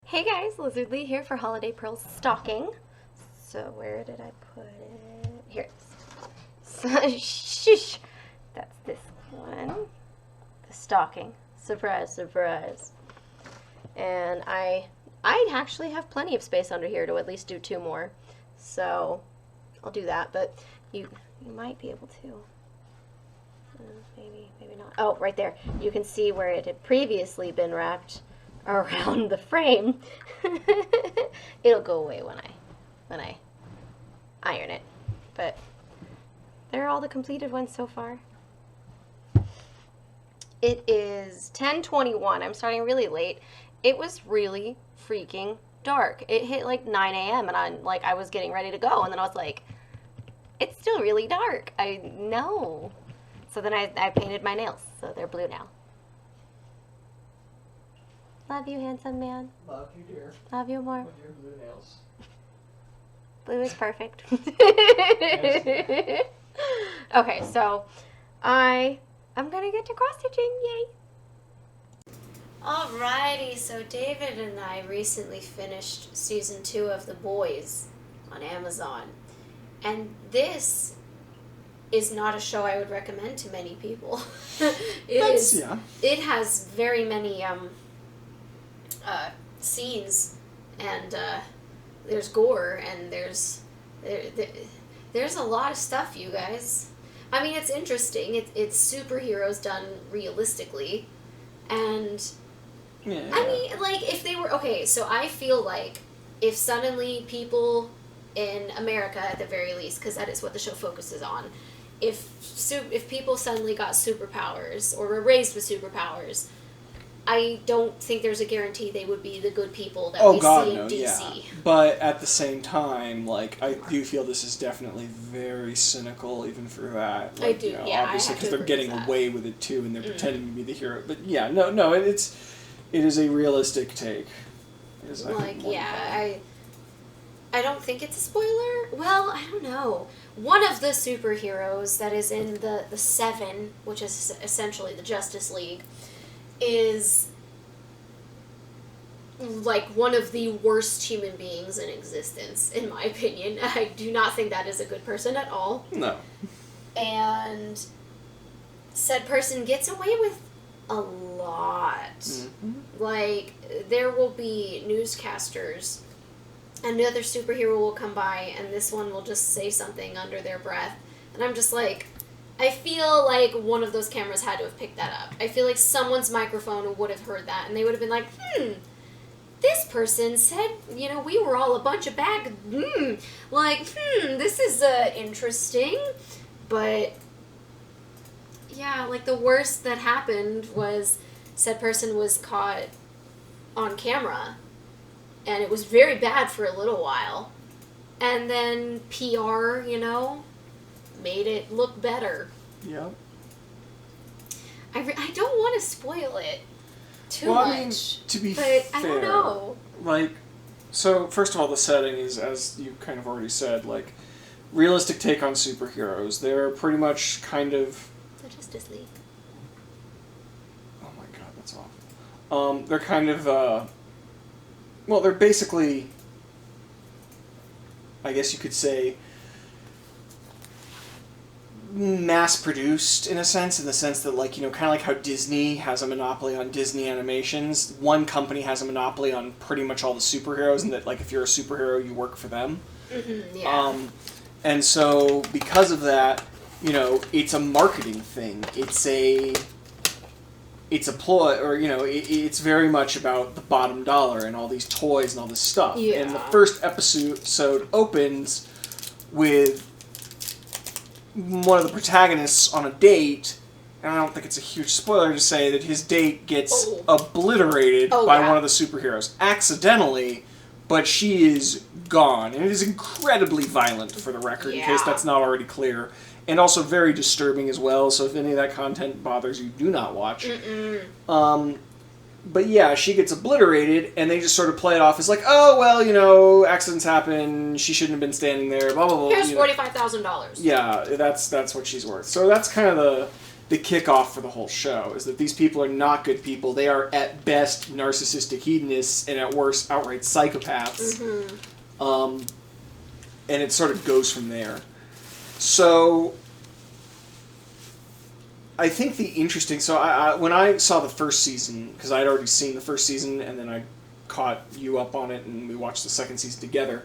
Hey guys, Lizardlea here for Holiday Pearls stocking. So where did I put it? Here it is. So, shh. That's this one. The stocking. Surprise, surprise. And I actually have plenty of space under here to at least do two more. So I'll do that, but you might be able to. Maybe not. Oh, right there. You can see where it had previously been wrapped around the frame. It'll go away when I iron it. But they're all the completed ones so far. It is 10:21. I'm starting really late. It was really freaking dark. It hit like 9 a.m. and I was getting ready to go, and then I was like, it's still really dark. I know. So then I painted my nails, so they're blue now. Love you, handsome man. Love you, dear. Love you more. With your blue nails. Blue is perfect. Okay, so I'm gonna get to cross-stitching, yay! Alrighty, so David and I recently finished season 2 of The Boys on Amazon. And this is not a show I would recommend to many people. It has very many scenes, and there's gore, and there's a lot of stuff, you guys. I mean, it's interesting. It's superheroes done realistically, and Yeah. I mean, like, if they were okay. So I feel like if suddenly people in America, at the very least, because that is what the show focuses on, if people suddenly got superpowers or were raised with superpowers, I don't think there's a guarantee they would be the good people that we see in DC. Yeah. But at the same time, like, I do feel this is definitely very cynical, even for that. Like, I do, you know, yeah. obviously, because they're getting away with it too, and they're pretending to be the hero. But yeah, no, it is a realistic take. Like, yeah, I don't think it's a spoiler. Well, I don't know. One of the superheroes that is in the Seven, which is essentially the Justice League, is like one of the worst human beings in existence, in my opinion. I do not think that is a good person at all. No. And said person gets away with a lot. Mm-hmm. Like, there will be newscasters, and another superhero will come by, and this one will just say something under their breath. And I'm just like, I feel like one of those cameras had to have picked that up. I feel like someone's microphone would have heard that, and they would have been like, this person said, we were all a bunch of this is interesting. But, yeah, like, the worst that happened was said person was caught on camera, and it was very bad for a little while. And then PR, made it look better. Yep. I don't want to spoil it too much. I mean, to be but fair, I don't know. Like, so first of all, the setting is, as you kind of already said, like, realistic take on superheroes. They're pretty much kind of... The Justice League. Oh my god, that's awful. They're kind of, well, they're basically, I guess you could say, mass-produced, in a sense, in the sense that, like, kind of like how Disney has a monopoly on Disney animations. One company has a monopoly on pretty much all the superheroes, and that, like, if you're a superhero, you work for them. Mm-hmm, yeah. And so, because of that, it's a marketing thing. It's a ploy, or, it's very much about the bottom dollar and all these toys and all this stuff. Yeah. And the first episode opens with one of the protagonists on a date, and I don't think it's a huge spoiler to say that his date gets obliterated by one of the superheroes. Accidentally, but she is gone. And it is incredibly violent, for the record, in case that's not already clear. And also very disturbing as well, so if any of that content bothers you, do not watch. But yeah, she gets obliterated, and they just sort of play it off as like, oh, well, accidents happen, she shouldn't have been standing there, blah, blah, blah. Here's $45,000. Yeah, that's what she's worth. So that's kind of the kickoff for the whole show, is that these people are not good people. They are at best narcissistic hedonists and at worst outright psychopaths. Mm-hmm. And it sort of goes from there. So I think the interesting... So when I saw the first season, because I'd already seen the first season and then I caught you up on it and we watched the second season together,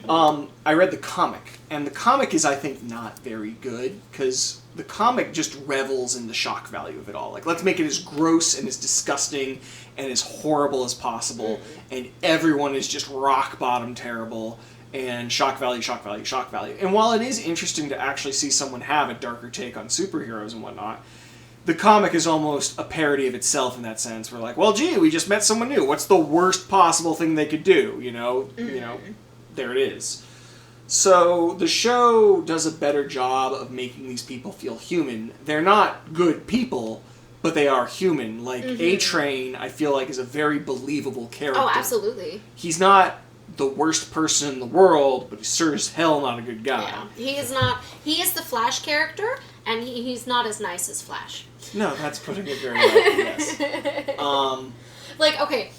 I read the comic. And the comic is, I think, not very good, because the comic just revels in the shock value of it all. Like, let's make it as gross and as disgusting and as horrible as possible, and everyone is just rock bottom terrible, and shock value, shock value, shock value. And while it is interesting to actually see someone have a darker take on superheroes and whatnot, the comic is almost a parody of itself in that sense. We're like, well, gee, we just met someone new. What's the worst possible thing they could do? You know, there it is. So the show does a better job of making these people feel human. They're not good people, but they are human. Like, A-Train, I feel like, is a very believable character. Oh, absolutely. He's not the worst person in the world, but he's sure as hell not a good guy. Yeah, he is not. He is the Flash character, and he's not as nice as Flash. No, that's putting it very lightly, yes. Like, okay,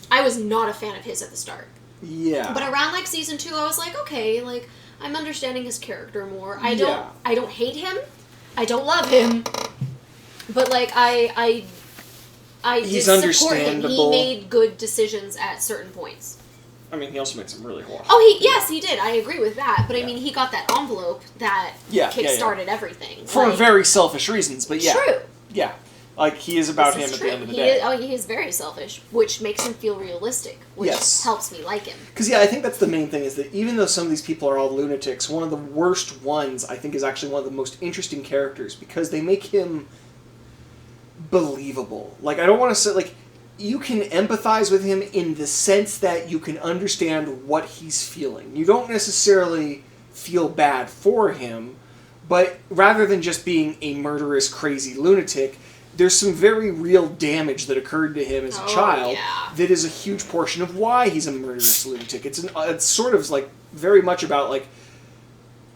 I was not a fan of his at the start. Yeah. But around, like, season 2, I was like, okay, like, I'm understanding his character more. I don't hate him. I don't love him. But, like, I he's did support him. understandable. He made good decisions at certain points. I mean, he also made some really horrible... Oh, yes, he did. I agree with that. But, I mean, he got that envelope that kick-started everything. For very selfish reasons, but yeah. True. Yeah. Like, he is about him at the end of the day. He is very selfish, which makes him feel realistic, which helps me like him. Because, I think that's the main thing, is that even though some of these people are all lunatics, one of the worst ones, I think, is actually one of the most interesting characters, because they make him believable. Like, I don't want to say, like, you can empathize with him in the sense that you can understand what he's feeling. You don't necessarily feel bad for him, but rather than just being a murderous, crazy lunatic, there's some very real damage that occurred to him as a child that is a huge portion of why he's a murderous lunatic. It's sort of like very much about like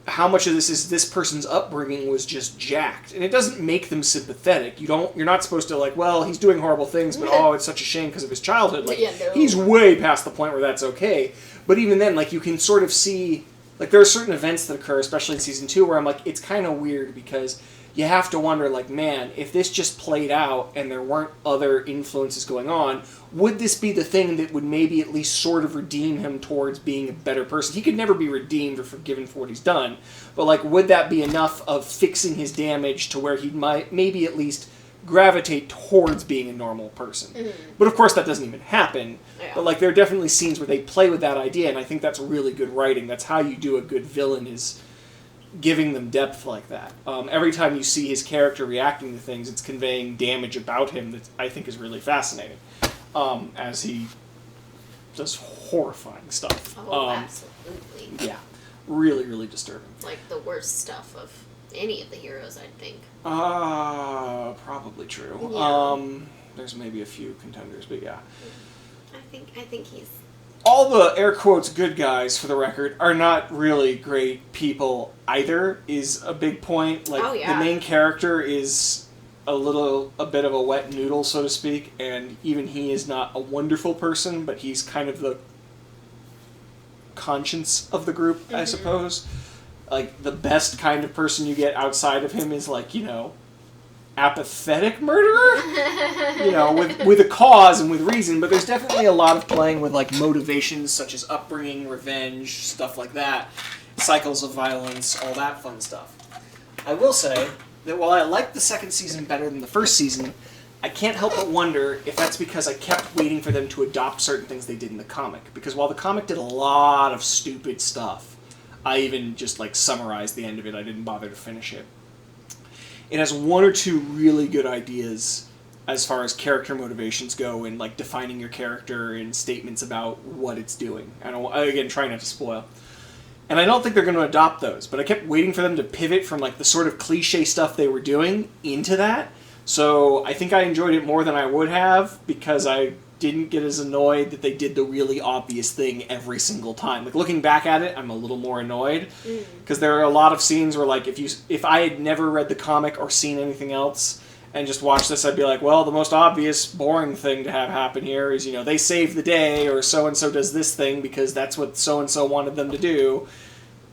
how much of this is this person's upbringing was just jacked, and it doesn't make them sympathetic. You're not supposed to like, well, he's doing horrible things, but oh, it's such a shame because of his childhood. Like he's way past the point where that's okay. But even then, like you can sort of see, like there are certain events that occur, especially in season 2, where I'm like, it's kind of weird because you have to wonder, like, man, if this just played out and there weren't other influences going on, would this be the thing that would maybe at least sort of redeem him towards being a better person? He could never be redeemed or forgiven for what he's done, but, like, would that be enough of fixing his damage to where he might maybe at least gravitate towards being a normal person? Mm-hmm. But, of course, that doesn't even happen. Yeah. But, like, there are definitely scenes where they play with that idea, and I think that's really good writing. That's how you do a good villain, is giving them depth like that. Every time you see his character reacting to things, it's conveying damage about him that I think is really fascinating. As he does horrifying stuff. Oh, absolutely. Yeah. Really, really disturbing. Like the worst stuff of any of the heroes, I think. Probably true. Yeah. There's maybe a few contenders, but yeah. I think he's... All the air quotes good guys, for the record, are not really great people either, is a big point. Like, the main character is a bit of a wet noodle, so to speak, and even he is not a wonderful person, but he's kind of the conscience of the group, I suppose. Like, the best kind of person you get outside of him is, like, you know, apathetic murderer? You know, with a cause and with reason, but there's definitely a lot of playing with, like, motivations such as upbringing, revenge, stuff like that, cycles of violence, all that fun stuff. I will say that while I like the second season better than the first season, I can't help but wonder if that's because I kept waiting for them to adopt certain things they did in the comic. Because while the comic did a lot of stupid stuff, I even just, like, summarized the end of it. I didn't bother to finish it. It has one or two really good ideas as far as character motivations go and, like, defining your character and statements about what it's doing. Again, trying not to spoil. And I don't think they're going to adopt those, but I kept waiting for them to pivot from, like, the sort of cliche stuff they were doing into that. So I think I enjoyed it more than I would have because I didn't get as annoyed that they did the really obvious thing every single time. Like, looking back at it, I'm a little more annoyed. Because there are a lot of scenes where, like, if I had never read the comic or seen anything else and just watched this, I'd be like, well, the most obvious, boring thing to have happen here is, they save the day, or so-and-so does this thing because that's what so-and-so wanted them to do.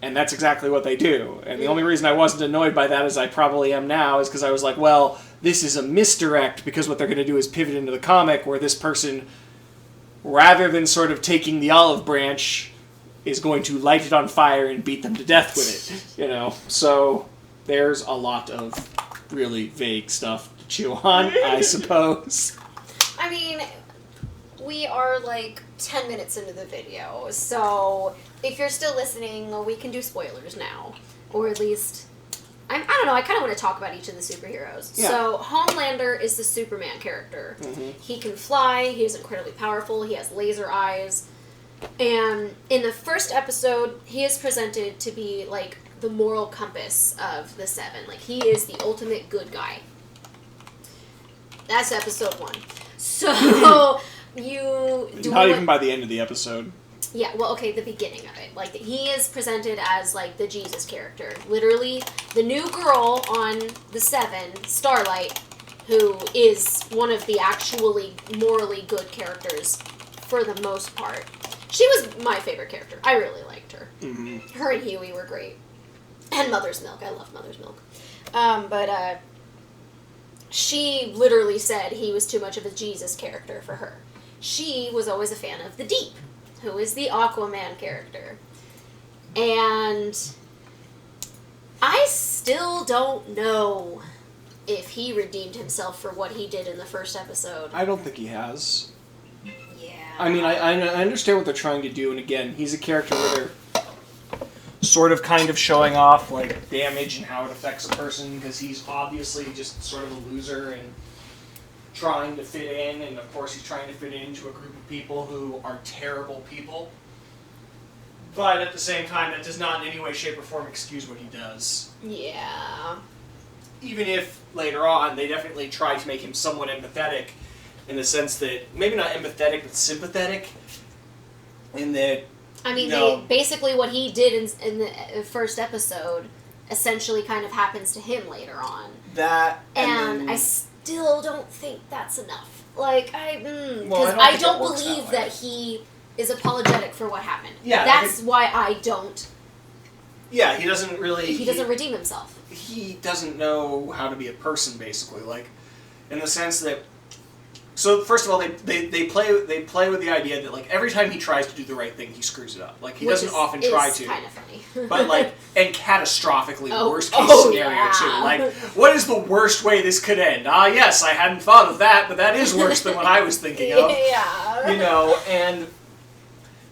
And that's exactly what they do. And the only reason I wasn't annoyed by that, as I probably am now, is because I was like, well, this is a misdirect, because what they're going to do is pivot into the comic where this person, rather than sort of taking the olive branch, is going to light it on fire and beat them to death with it. So there's a lot of really vague stuff to chew on, I suppose. I mean, we are like 10 minutes into the video, so if you're still listening, we can do spoilers now. Or at least, I don't know, I kind of want to talk about each of the superheroes. Yeah. So, Homelander is the Superman character. He can fly, he is incredibly powerful, he has laser eyes, and in the first episode, he is presented to be, like, the moral compass of the Seven. Like, he is the ultimate good guy. That's episode 1. So, Not even by the end of the episode. Yeah, well, okay, the beginning of it. Like, he is presented as, like, the Jesus character. Literally, the new girl on the Seven, Starlight, who is one of the actually morally good characters for the most part. She was my favorite character. I really liked her. Her and Huey were great. And Mother's Milk. I love Mother's Milk. But she literally said he was too much of a Jesus character for her. She was always a fan of the Deep, who is the Aquaman character. And I still don't know if he redeemed himself for what he did in the first episode. I don't think he has. Yeah. I mean, I understand what they're trying to do, and again, he's a character where they're sort of kind of showing off, like, damage and how it affects a person, because he's obviously just sort of a loser and trying to fit in, and of course he's trying to fit into a group of people who are terrible people. But at the same time, that does not in any way, shape, or form excuse what he does. Yeah. Even if, later on, they definitely try to make him somewhat empathetic, in the sense that, maybe not empathetic, but sympathetic, in that, I mean, basically what he did in the first episode essentially kind of happens to him later on. That, and I still don't think that's enough. Like, I don't believe that he is apologetic for what happened. Yeah, that's why I don't. Yeah, he doesn't really. He doesn't redeem himself. He doesn't know how to be a person, basically. Like, in the sense that. So first of all, they play with the idea that, like, every time he tries to do the right thing, he screws it up. Like, he doesn't often try to. Kind of funny. But, like, and catastrophically worst case scenario too. Like, what is the worst way this could end? Ah, yes, I hadn't thought of that, but that is worse than what I was thinking of. Yeah. And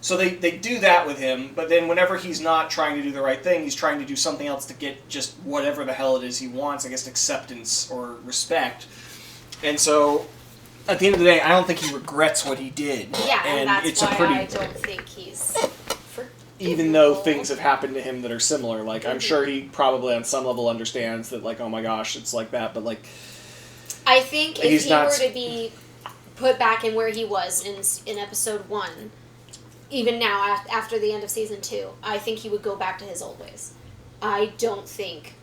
so they do that with him, but then whenever he's not trying to do the right thing, he's trying to do something else to get just whatever the hell it is he wants, I guess, acceptance or respect. And so, at the end of the day, I don't think he regrets what he did. Yeah, and that's why I don't think he's even though things have happened to him that are similar. Like, I'm sure he probably on some level understands that, like, oh my gosh, it's like that, but, like, I think if he were to be put back in where he was in episode 1, even now, after the end of season 2, I think he would go back to his old ways. I don't think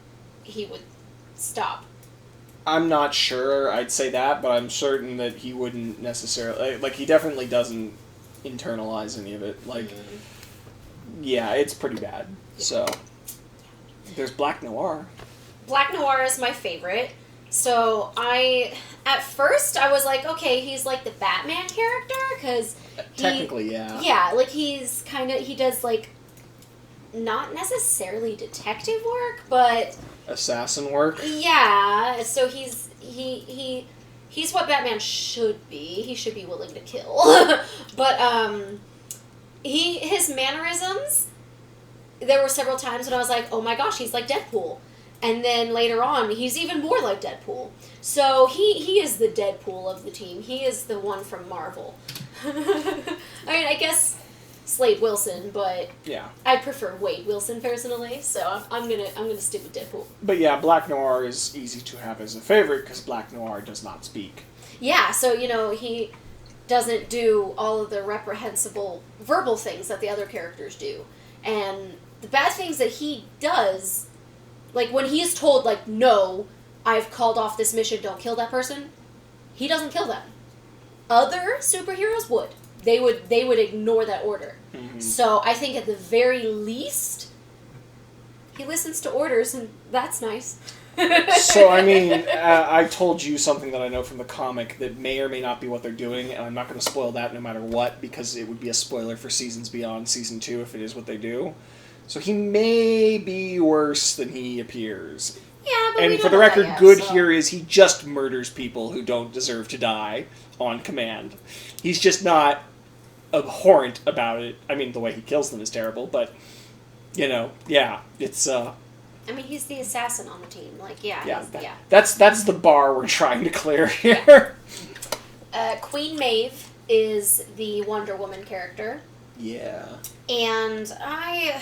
he would stop. I'm not sure I'd say that, but I'm certain that he wouldn't necessarily... Like, he definitely doesn't internalize any of it. Like, yeah, it's pretty bad. Yeah. So, there's Black Noir. Black Noir is my favorite. So, at first, I was like, okay, he's like the Batman character, because technically, yeah. Yeah, like, he's kind of... He does, like, not necessarily detective work, but... Assassin work? Yeah, so he's what Batman should be. He should be willing to kill. But his mannerisms, there were several times when I was like, oh my gosh, he's like Deadpool. And then later on, he's even more like Deadpool. So he is the Deadpool of the team. He is the one from Marvel. I mean, I guess Slade Wilson, but yeah, I prefer Wade Wilson personally, so I'm gonna stick with Deadpool. But yeah, Black Noir is easy to have as a favorite because Black Noir does not speak. Yeah, so he doesn't do all of the reprehensible verbal things that the other characters do. And the bad things that he does, like when he's told, like, no, I've called off this mission, don't kill that person, he doesn't kill them. Other superheroes would. They would ignore that order. Mm-hmm. So I think at the very least, he listens to orders, and that's nice. So, I mean, I told you something that I know from the comic that may or may not be what they're doing, and I'm not going to spoil that no matter what, because it would be a spoiler for Seasons Beyond Season 2 if it is what they do. So he may be worse than he appears. Yeah, but and we for don't the know record, that yet, good so. here is he just murders people who don't deserve to die on command. He's just not abhorrent about it. I mean, the way he kills them is terrible, but, you know, yeah, it's... I mean, he's the assassin on the team. Like, yeah. That's the bar we're trying to clear here. Queen Maeve is the Wonder Woman character. Yeah. And I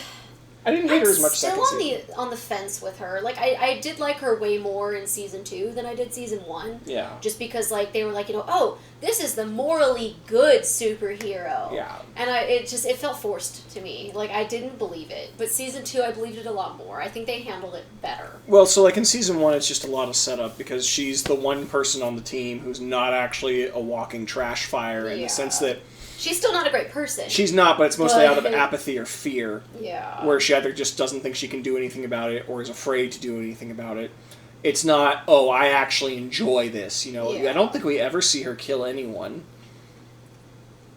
didn't hate her as much still second season. on the fence with her. Like, I did like her way more in Season 2 than I did Season 1. Yeah. Just because, like, they were like, you know, oh, this is the morally good superhero. Yeah. And it felt forced to me. Like, I didn't believe it. But Season 2, I believed it a lot more. I think they handled it better. Well, so, like, in Season 1, it's just a lot of setup, because she's the one person on the team who's not actually a walking trash fire, in the sense that... She's still not a great person. She's not, but it's mostly out of apathy or fear. Yeah. Where she either just doesn't think she can do anything about it, or is afraid to do anything about it. It's not, oh, I actually enjoy this, you know. Yeah. I don't think we ever see her kill anyone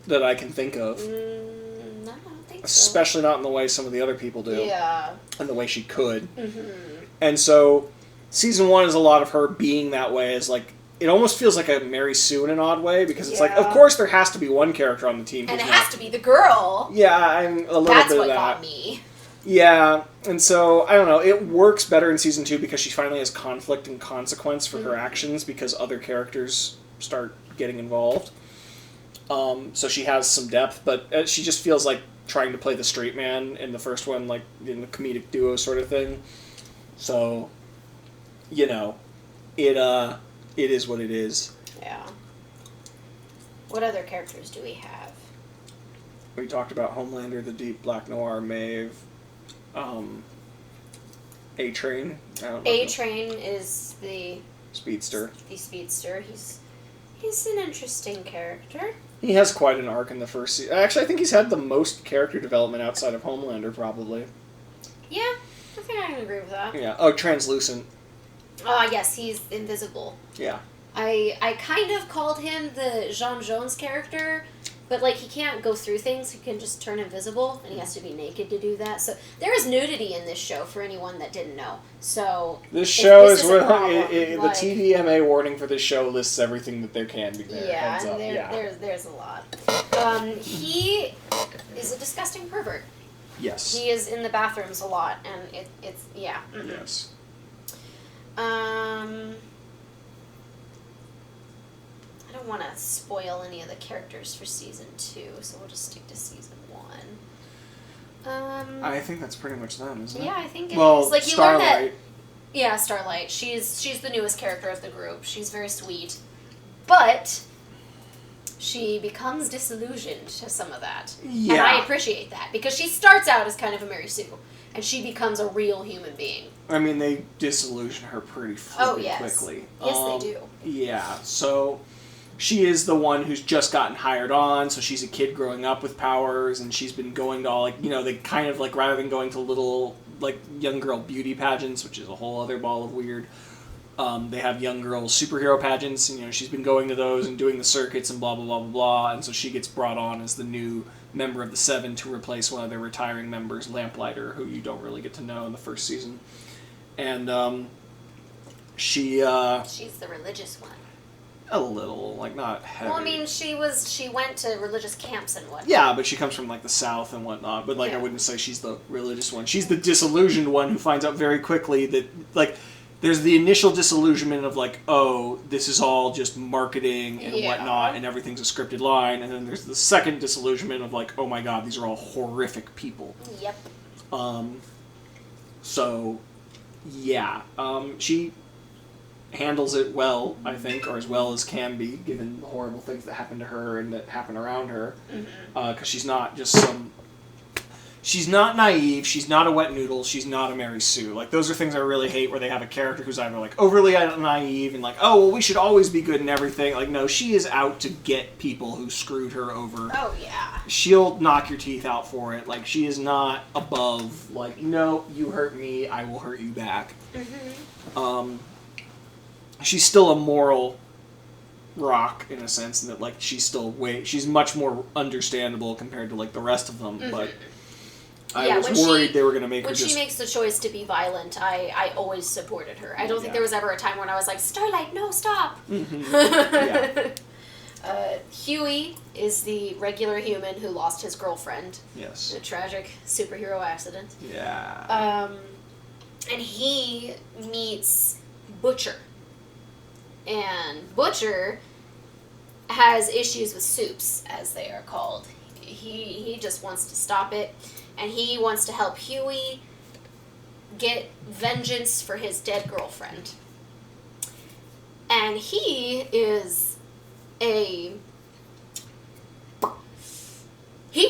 that I can think of. No, I don't think so. Especially not in the way some of the other people do. Yeah. And the way she could. Mm-hmm. And so, Season 1 is a lot of her being that way, as like, it almost feels like a Mary Sue in an odd way, because it's like, of course there has to be one character on the team and who's it has to be the girl. Yeah, I'm a little That's bit what of that. got me. Yeah, and so, I don't know, it works better in Season 2 because she finally has conflict and consequence for her actions, because other characters start getting involved. So she has some depth, but she just feels like trying to play the straight man in the first one, like in the comedic duo sort of thing. So, you know, it is what it is. Yeah. What other characters do we have? We talked about Homelander, the Deep, Black Noir, Maeve, A-Train. A-Train is the Speedster. The Speedster. He's an interesting character. He has quite an arc in the first season. Actually, I think he's had the most character development outside of Homelander, probably. Yeah, I think I can agree with that. Yeah. Oh, Translucent. Yes, he's invisible. Yeah. I kind of called him the Jean Jones character, but, like, he can't go through things. He can just turn invisible, and he has to be naked to do that. So there is nudity in this show for anyone that didn't know. So this show this is a where problem, the TVMA warning for this show lists everything that there can be there. Yeah, Heads up. and there's a lot. He is a disgusting pervert. Yes. He is in the bathrooms a lot, and it's yeah. Mm-hmm. Yes. I don't want to spoil any of the characters for Season 2, so we'll just stick to Season 1. I think that's pretty much them, isn't it? Yeah, I think it is. Like, you learn that. Starlight. Yeah, Starlight. She's the newest character of the group. She's very sweet, but she becomes disillusioned to some of that. Yeah. And I appreciate that, because she starts out as kind of a Mary Sue, and she becomes a real human being. I mean, they disillusion her pretty quickly. Yes, they do. Yeah, so she is the one who's just gotten hired on, so she's a kid growing up with powers, and she's been going to all, like, you know, they kind of, like, rather than going to little, like, young girl beauty pageants, which is a whole other ball of weird, they have young girl superhero pageants, and, you know, she's been going to those and doing the circuits and blah, blah, blah, blah, blah, and so she gets brought on as the new member of the Seven to replace one of their retiring members, Lamplighter, who you don't really get to know in the first season. And, she's the religious one. A little, like, not heavy. Well, I mean, she went to religious camps and whatnot. Yeah, but she comes from, like, the South and whatnot, but, like, Yeah. I wouldn't say she's the religious one. She's the disillusioned one who finds out very quickly that, like, there's the initial disillusionment of, like, oh, this is all just marketing and whatnot, and everything's a scripted line, and then there's the second disillusionment of, like, oh my god, these are all horrific people. Yep. So, yeah. She handles it well, I think, or as well as can be, given the horrible things that happen to her and that happen around her. Because she's not just she's not naive, she's not a wet noodle, she's not a Mary Sue. Like, those are things I really hate, where they have a character who's either, like, overly naive and like, oh, well, we should always be good in everything. Like, no, she is out to get people who screwed her over. Oh, yeah. She'll knock your teeth out for it. Like, she is not above, like, no, you hurt me, I will hurt you back. She's still a moral rock, in a sense, in that, like, she's much more understandable compared to, like, the rest of them, but I was worried they were going to make her just... When she makes the choice to be violent, I always supported her. I don't think there was ever a time when I was like, Starlight, no, stop! Huey is the regular human who lost his girlfriend. Yes. In a tragic superhero accident. Yeah. And he meets Butcher. And Butcher has issues with soups, as they are called. He just wants to stop it. And he wants to help Huey get vengeance for his dead girlfriend. And he is he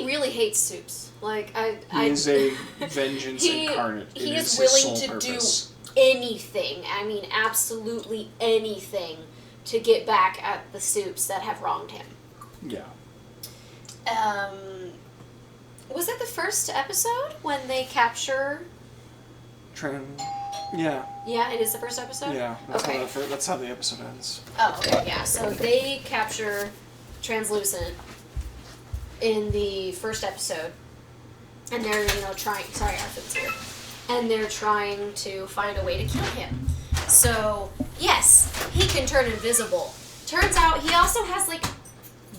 really hates soups. Like, he is a vengeance incarnate. He is willing to do anything. I mean, absolutely anything to get back at the soups that have wronged him. Yeah. Was it the first episode when they capture... Yeah. Yeah, it is the first episode? Yeah, that's how the episode ends. Oh, okay, yeah. So they capture Translucent in the first episode. And they're, trying... Sorry, Arthur's here. And they're trying to find a way to kill him. So, yes, he can turn invisible. Turns out he also has, like,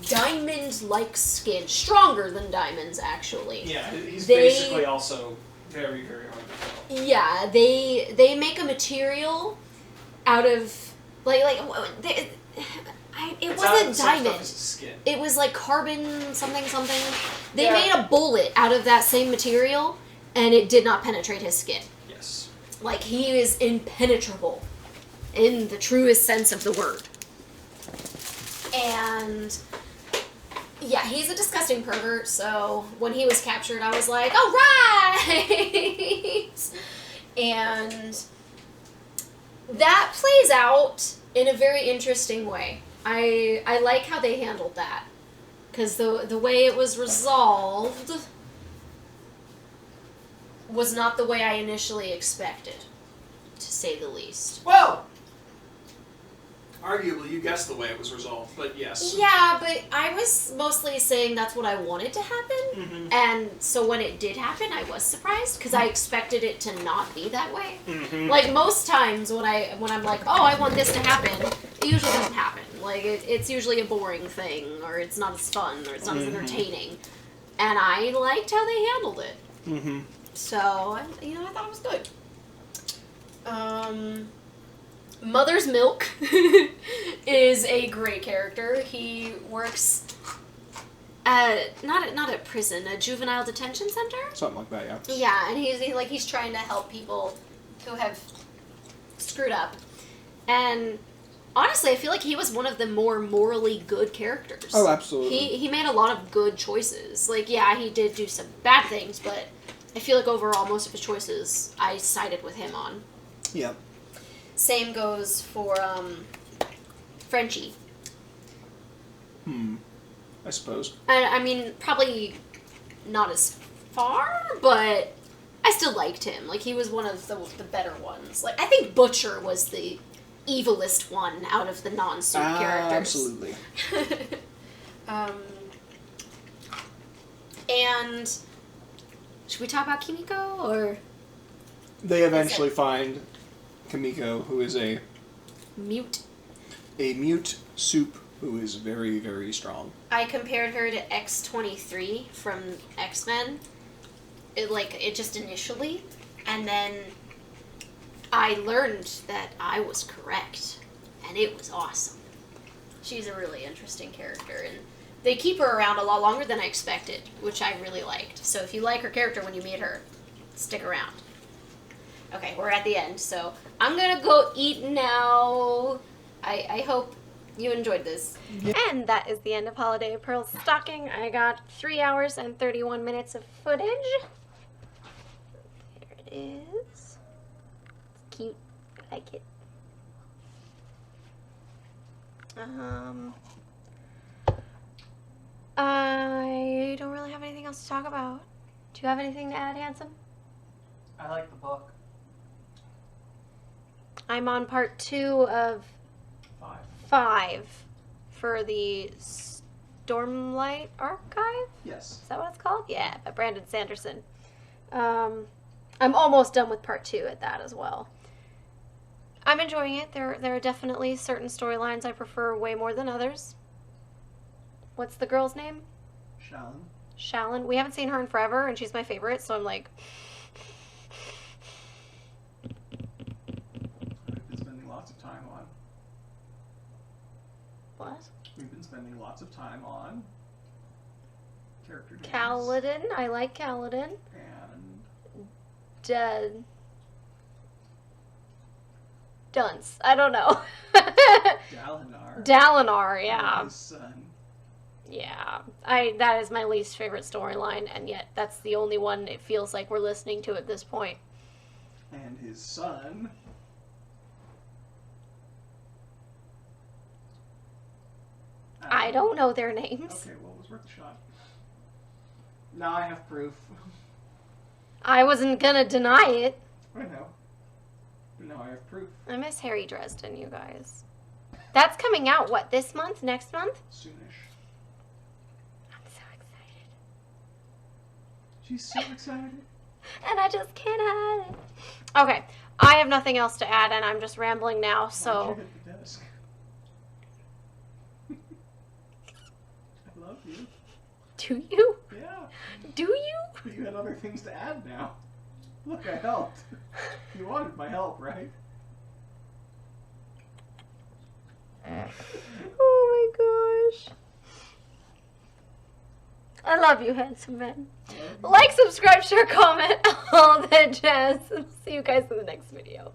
diamond-like skin. Stronger than diamonds, actually. Yeah, he's basically also very, very hard to kill. Yeah, they make a material out of... it wasn't diamond. It was like carbon something. They made a bullet out of that same material, and it did not penetrate his skin. Yes. Like, he is impenetrable in the truest sense of the word. And yeah, he's a disgusting pervert, so when he was captured, I was like, all right! And that plays out in a very interesting way. I like how they handled that. Because the way it was resolved was not the way I initially expected, to say the least. Well, arguably, you guessed the way it was resolved, but yes. Yeah, but I was mostly saying that's what I wanted to happen, and so when it did happen, I was surprised, because I expected it to not be that way. Like, most times when I'm like, oh, I want this to happen, it usually doesn't happen. Like, it's usually a boring thing, or it's not as fun, or it's not as entertaining. And I liked how they handled it. So, I thought it was good. Mother's Milk is a great character. He works at, not at prison, a juvenile detention center? Something like that, yeah. Yeah, and he's trying to help people who have screwed up. And honestly, I feel like he was one of the more morally good characters. Oh, absolutely. He made a lot of good choices. Like, yeah, he did do some bad things, but I feel like overall most of his choices I sided with him on. Yeah. Same goes for Frenchie. I suppose. I mean, probably not as far, but I still liked him. Like, he was one of the better ones. Like, I think Butcher was the evilest one out of the non-suit characters. Absolutely. And should we talk about Kimiko, or? They eventually find Kimiko, who is a mute soup who is very, very strong. I compared her to X-23 from X-Men. It just initially, and then I learned that I was correct, and it was awesome. She's a really interesting character, and they keep her around a lot longer than I expected, which I really liked. So if you like her character when you meet her, stick around. Okay, we're at the end, so I'm gonna go eat now. I hope you enjoyed this. And that is the end of Holiday Pearls Stalking. I got 3 hours and 31 minutes of footage. There it is. It's cute. I like it. I don't really have anything else to talk about. Do you have anything to add, Handsome? I like the book. I'm on part 2 of 5 for the Stormlight Archive? Yes. Is that what it's called? Yeah, by Brandon Sanderson. I'm almost done with part 2 at that as well. I'm enjoying it. There are definitely certain storylines I prefer way more than others. What's the girl's name? Shallon. Shallon. We haven't seen her in forever, and she's my favorite, so I'm like... We've been spending lots of time on. What? We've been spending lots of time on character names. Kaladin. I like Kaladin. And Dunce. I don't know. Dalinar. Dalinar, yeah. And his son. Yeah. That is my least favorite storyline, and yet that's the only one it feels like we're listening to at this point. And his son. I don't know their names. Okay, well, it was worth a shot. Now I have proof. I wasn't gonna deny it. I know. But now I have proof. I miss Harry Dresden, you guys. That's coming out, what, this month? Next month? Soonish. I'm so excited. She's so excited. And I just can't have it. Okay, I have nothing else to add, and I'm just rambling now, so... Why'd you hit the desk? I love you. Do you? Yeah. Do you? But you had other things to add now. Look, I helped. You wanted my help, right? Oh my gosh. I love you, handsome man. Like, subscribe, share, comment, all that jazz. See you guys in the next video.